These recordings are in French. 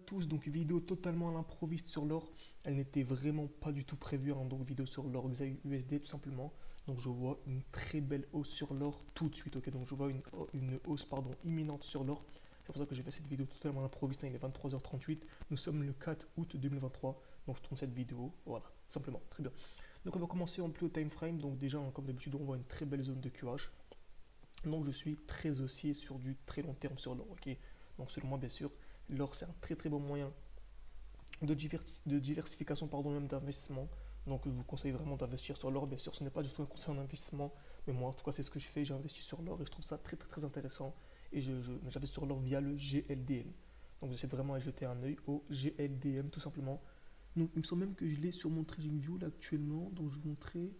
Tous, donc vidéo totalement à l'improviste sur l'or, elle n'était vraiment pas du tout prévue, hein, donc vidéo sur l'or XAUUSD tout simplement. Donc je vois une très belle hausse sur l'or tout de suite, ok, donc je vois une hausse pardon, imminente sur l'or. C'est pour ça que j'ai fait cette vidéo totalement à l'improviste, hein, il est 23h38, nous sommes le 4 août 2023, donc je tourne cette vidéo, voilà, simplement, très bien. Donc on va commencer en plus haut time frame, donc déjà hein, comme d'habitude on voit une très belle zone de QH. Donc je suis très haussier sur du très long terme sur l'or, ok. Donc selon moi bien sûr, l'or c'est un très très bon moyen de diversification pardon, même d'investissement. Donc je vous conseille vraiment d'investir sur l'or. Bien sûr, ce n'est pas du tout un conseil en investissement, mais moi en tout cas c'est ce que je fais. J'ai investi sur l'or et je trouve ça très très très intéressant. Et j'investis sur l'or via le GLDM. Donc j'essaie vraiment à jeter un œil au GLDM tout simplement. Donc il me semble même que je l'ai sur mon TradingView là actuellement. Donc je vous montrer.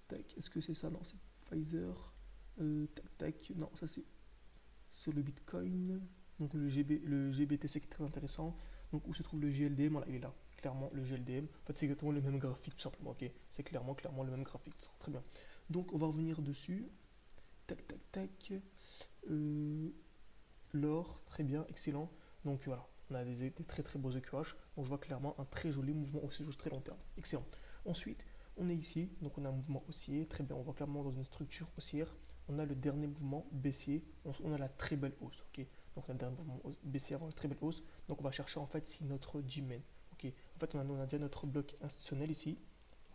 Tac, est-ce que c'est ça? Non, c'est Pfizer. Tac tac, non, ça c'est sur le Bitcoin. Donc le GBTC qui est très intéressant. Donc où se trouve le GLDM? Voilà, il est là. Clairement le GLDM. En fait, c'est exactement le même graphique tout simplement. Ok, c'est clairement le même graphique. Très bien. Donc on va revenir dessus. Tac tac tac. Euh, L'or, très bien, excellent. Donc voilà, on a des très très beaux EQH. Donc je vois clairement un très joli mouvement aussi sur très long terme. Excellent. Ensuite, on est ici, donc on a un mouvement haussier, très bien, on voit clairement dans une structure haussière, on a le dernier mouvement baissier, on a la très belle hausse, ok. Donc on a le dernier mouvement baissier avant la très belle hausse, donc on va chercher en fait si notre G-main, ok. En fait on a déjà notre bloc institutionnel ici,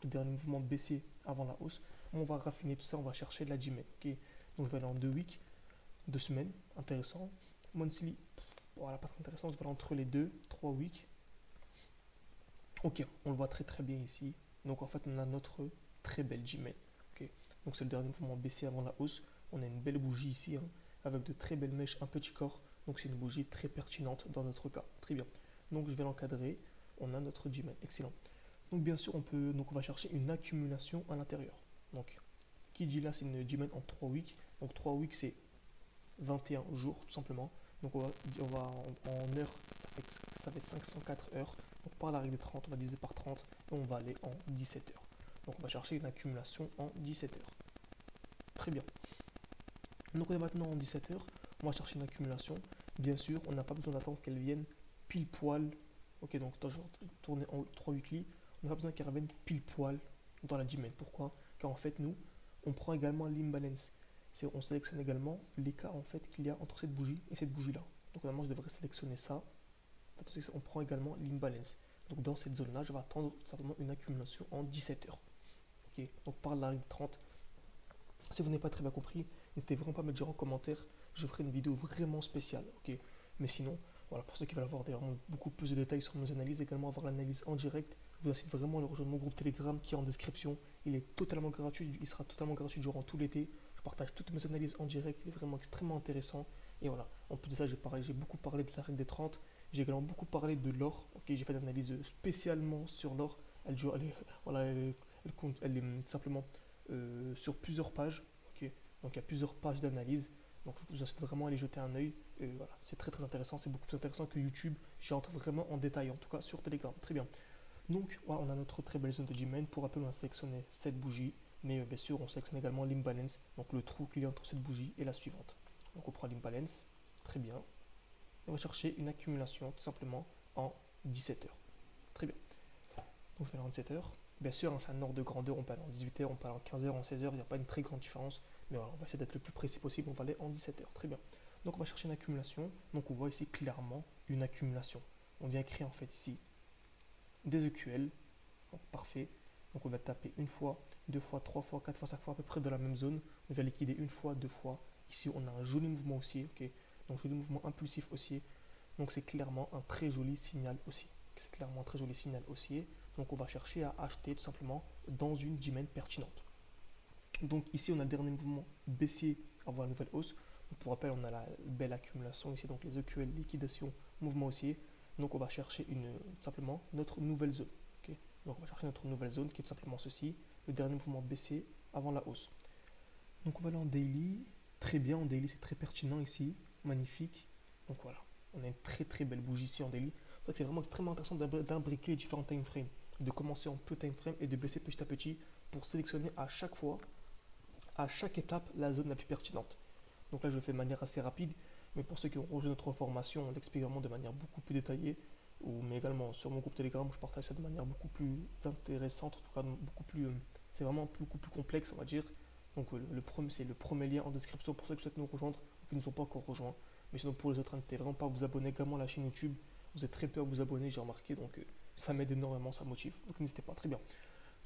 le dernier mouvement baissier avant la hausse, on va raffiner tout ça, on va chercher la G-main, ok. Donc je vais aller en 2 weeks, 2 semaines, intéressant. Monthly, voilà, pas très intéressant, je vais aller entre les deux, 3 weeks. Ok, on le voit très très bien ici. Donc en fait, on a notre très belle Gmail. Ok, donc c'est le dernier mouvement baissier avant la hausse. On a une belle bougie ici, hein, avec de très belles mèches, un petit corps. Donc c'est une bougie très pertinente dans notre cas. Très bien. Donc je vais l'encadrer. On a notre Gmail. Excellent. Donc bien sûr, on va chercher une accumulation à l'intérieur. Donc qui dit là, c'est une Gmail en 3 weeks. Donc 3 weeks, c'est 21 jours tout simplement. Donc on va en heures, ça fait 504 heures. Donc par la règle des 30, on va diviser par 30 et on va aller en 17 heures. Donc on va chercher une accumulation en 17 heures. Très bien. Donc on est maintenant en 17 heures. On va chercher une accumulation. Bien sûr, on n'a pas besoin d'attendre qu'elle vienne pile poil. Ok, donc je vais tourner en 3 weekly. On n'a pas besoin qu'elle revienne pile poil dans la Gmail. Pourquoi? Car en fait, nous, on prend également l'imbalance. On sélectionne également l'écart en fait qu'il y a entre cette bougie et cette bougie là. Donc normalement je devrais sélectionner ça. On prend également l'imbalance. Donc dans cette zone là, je vais attendre simplement une accumulation en 17 heures. Ok, donc par la règle 30. Si vous n'avez pas très bien compris, n'hésitez vraiment pas à me dire en commentaire. Je ferai une vidéo vraiment spéciale. Ok, mais sinon, voilà, pour ceux qui veulent avoir vraiment beaucoup plus de détails sur mes analyses, également avoir l'analyse en direct, je vous incite vraiment à rejoindre mon groupe Telegram qui est en description. Il est totalement gratuit, il sera totalement gratuit durant tout l'été. Je partage toutes mes analyses en direct, il est vraiment extrêmement intéressant. Et voilà, en plus de ça, j'ai beaucoup parlé de la règle des 30. J'ai également beaucoup parlé de l'or. Ok, j'ai fait une analyse spécialement sur l'or. Voilà, elle est simplement sur plusieurs pages. Ok, donc il y a plusieurs pages d'analyse. Donc je vous incite vraiment à aller jeter un œil. Voilà, c'est très très intéressant. C'est beaucoup plus intéressant que YouTube. J'entre vraiment en détail, en tout cas sur Telegram. Très bien. Donc voilà, on a notre très belle zone de G-main. Pour rappel, on a sélectionné cette bougie. Mais bien sûr, on sélectionne également l'imbalance. Donc le trou qu'il y a entre cette bougie et la suivante. Donc on prend l'imbalance. Très bien. On va chercher une accumulation tout simplement en 17 heures. Très bien. Donc je vais aller en 17 heures. Bien sûr, hein, c'est un ordre de grandeur, on peut aller en 18 heures, on peut aller en 15 heures, en 16 heures, il n'y a pas une très grande différence. Mais voilà, on va essayer d'être le plus précis possible, on va aller en 17 heures. Très bien. Donc on va chercher une accumulation. Donc on voit ici clairement une accumulation. On vient créer en fait ici des EQL. Donc, parfait. Donc on va taper une fois, deux fois, trois fois, quatre fois, cinq fois à peu près de la même zone. On va liquider une fois, deux fois. Ici on a un joli mouvement haussier. Ok. Donc joli mouvement impulsif haussier. Donc c'est clairement un très joli signal haussier. C'est clairement un très joli signal haussier. Donc on va chercher à acheter tout simplement dans une G-main pertinente. Donc ici on a le dernier mouvement baissier avant la nouvelle hausse. Donc, pour rappel, on a la belle accumulation ici, donc les EQL, liquidation, mouvement haussier. Donc on va chercher simplement notre nouvelle zone. Okay, donc on va chercher notre nouvelle zone qui est tout simplement ceci, le dernier mouvement baissier avant la hausse. Donc on va aller en daily. Très bien, en daily c'est très pertinent ici, magnifique. Donc voilà, on a une très très belle bougie ici en daily. En fait, c'est vraiment extrêmement intéressant d'imbriquer les différents time frames, de commencer en peu time frame et de baisser petit à petit pour sélectionner à chaque fois, à chaque étape, la zone la plus pertinente. Donc là, je le fais de manière assez rapide, mais pour ceux qui ont rejoint notre formation, on l'explique vraiment de manière beaucoup plus détaillée. mais également sur mon groupe Telegram où je partage ça de manière beaucoup plus intéressante, en tout cas beaucoup plus, c'est vraiment beaucoup plus complexe, on va dire. Donc c'est le premier lien en description pour ceux qui souhaitent nous rejoindre ou qui ne sont pas encore rejoints. Mais sinon pour les autres, n'hésitez vraiment pas à vous abonner également à la chaîne YouTube. Vous êtes très peu à vous abonner, j'ai remarqué, donc ça m'aide énormément, ça motive. Donc n'hésitez pas, très bien.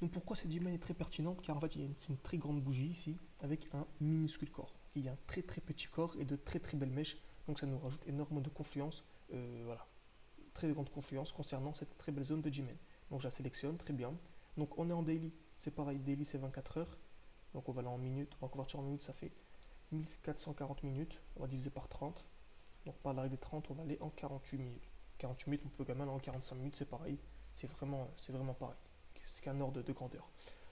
Donc pourquoi cette G-Man est très pertinente? Car en fait, c'est une très grande bougie ici avec un minuscule corps. Il y a un très très petit corps et de très très belles mèches. Donc ça nous rajoute énormément de confiance. Voilà, très grande confiance concernant cette très belle zone de G-Man. Donc je la sélectionne, très bien. Donc on est en daily, c'est pareil, daily c'est 24 heures. Donc on va aller en minutes, on va convertir en minutes, ça fait 1440 minutes. On va diviser par 30. Donc par la règle des 30, on va aller en 48 minutes. 48 minutes, on peut également aller en 45 minutes, c'est pareil. C'est vraiment pareil. C'est qu'un ordre de grandeur.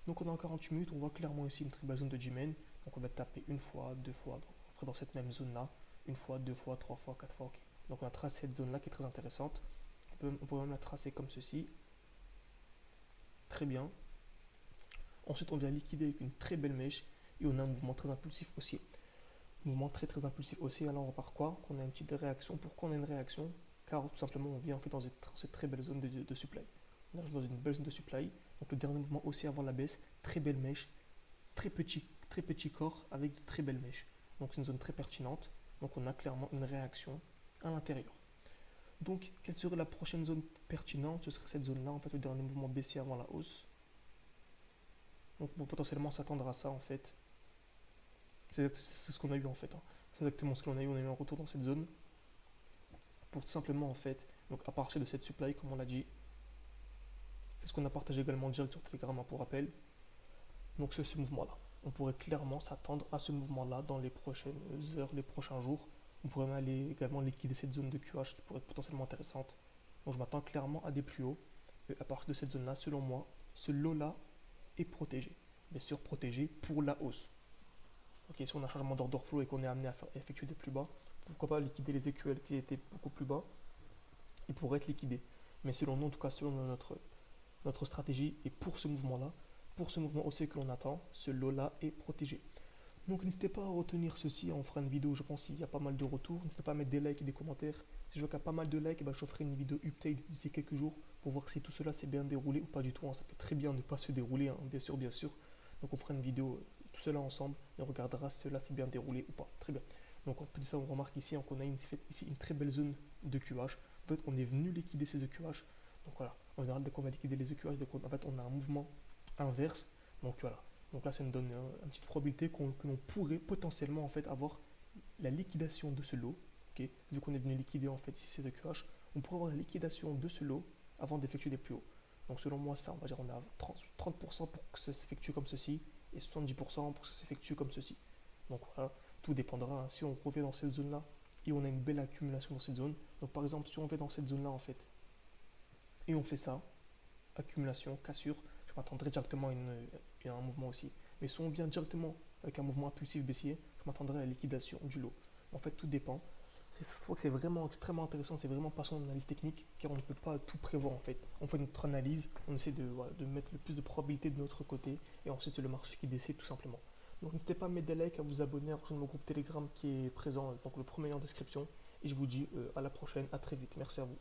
Donc on est en 48 minutes, on voit clairement ici une très belle zone de G-Man. Donc on va taper une fois, deux fois, après dans cette même zone là, une fois, deux fois, trois fois, quatre fois, ok. Donc on a tracé cette zone là qui est très intéressante. On peut même la tracer comme ceci. Très bien. Ensuite on vient liquider avec une très belle mèche et on a un mouvement très impulsif haussier. Mouvement très très impulsif haussier, alors on va par quoi? On a une petite réaction. Pourquoi on a une réaction? Car tout simplement on vient en fait dans cette très belle zone de supply. On arrive dans une belle zone de supply. Donc le dernier mouvement haussier avant la baisse, très belle mèche, très petit corps avec de très belles mèches. Donc c'est une zone très pertinente. Donc on a clairement une réaction à l'intérieur. Donc quelle serait la prochaine zone pertinente? Ce serait cette zone là, en fait le dernier mouvement baissier avant la hausse. Donc on peut potentiellement s'attendre à ça en fait. C'est ce qu'on a eu en fait, hein. C'est exactement ce qu'on a eu, on a eu un retour dans cette zone. Pour tout simplement en fait, donc à partir de cette supply comme on l'a dit, c'est ce qu'on a partagé également direct sur Telegram, hein, pour rappel. Donc c'est ce mouvement là. On pourrait clairement s'attendre à ce mouvement là dans les prochaines heures, les prochains jours. On pourrait même aller également liquider cette zone de QH qui pourrait être potentiellement intéressante. Donc je m'attends clairement à des plus hauts. Et à partir de cette zone là, selon moi, ce lot là est protégé. Bien sûr protégé pour la hausse. Ok, si on a un changement d'order flow et qu'on est amené à effectuer des plus bas, pourquoi pas liquider les EQL qui étaient beaucoup plus bas? Ils pourraient être liquidés. Mais selon nous, en tout cas selon notre stratégie, et pour ce mouvement-là, pour ce mouvement haussier que l'on attend, ce lot-là est protégé. Donc n'hésitez pas à retenir ceci, on fera une vidéo, je pense qu'il y a pas mal de retours. N'hésitez pas à mettre des likes et des commentaires. Si je vois qu'il y a pas mal de likes, je ferai une vidéo update d'ici quelques jours pour voir si tout cela s'est bien déroulé ou pas du tout, hein. Ça peut très bien ne pas se dérouler, hein, bien sûr, bien sûr. Donc on fera une vidéo tout cela ensemble et on regardera si cela s'est bien déroulé ou pas. Très bien. Donc en plus de ça, on remarque ici qu'on a ici une très belle zone de QH. En fait, on est venu liquider ces EQH. Donc voilà, en général, dès qu'on va liquider les EQH, en fait, on a un mouvement inverse. Donc voilà. Donc là, ça nous donne une petite probabilité que l'on pourrait potentiellement en fait avoir la liquidation de ce lot. Okay, vu qu'on est venu liquider en fait ici ces EQH, on pourrait avoir la liquidation de ce lot avant d'effectuer des plus hauts. Donc selon moi, ça, on va dire on a 30% pour que ça s'effectue comme ceci et 70% pour que ça s'effectue comme ceci. Donc voilà, tout dépendra, hein. Si on revient dans cette zone là et on a une belle accumulation dans cette zone, donc par exemple si on va dans cette zone là en fait et on fait ça, accumulation, cassure, je m'attendrai directement à un mouvement aussi. Mais si on vient directement avec un mouvement impulsif baissier, je m'attendrai à la liquidation du lot. En fait, tout dépend. Je trouve que c'est vraiment extrêmement intéressant, c'est vraiment passionnant l'analyse technique, car on ne peut pas tout prévoir en fait. On fait notre analyse, on essaie de mettre le plus de probabilité de notre côté, et ensuite c'est le marché qui décide tout simplement. Donc n'hésitez pas à mettre des likes, à vous abonner, à rejoindre mon groupe Telegram qui est présent, donc le premier lien en description, et je vous dis à la prochaine, à très vite. Merci à vous.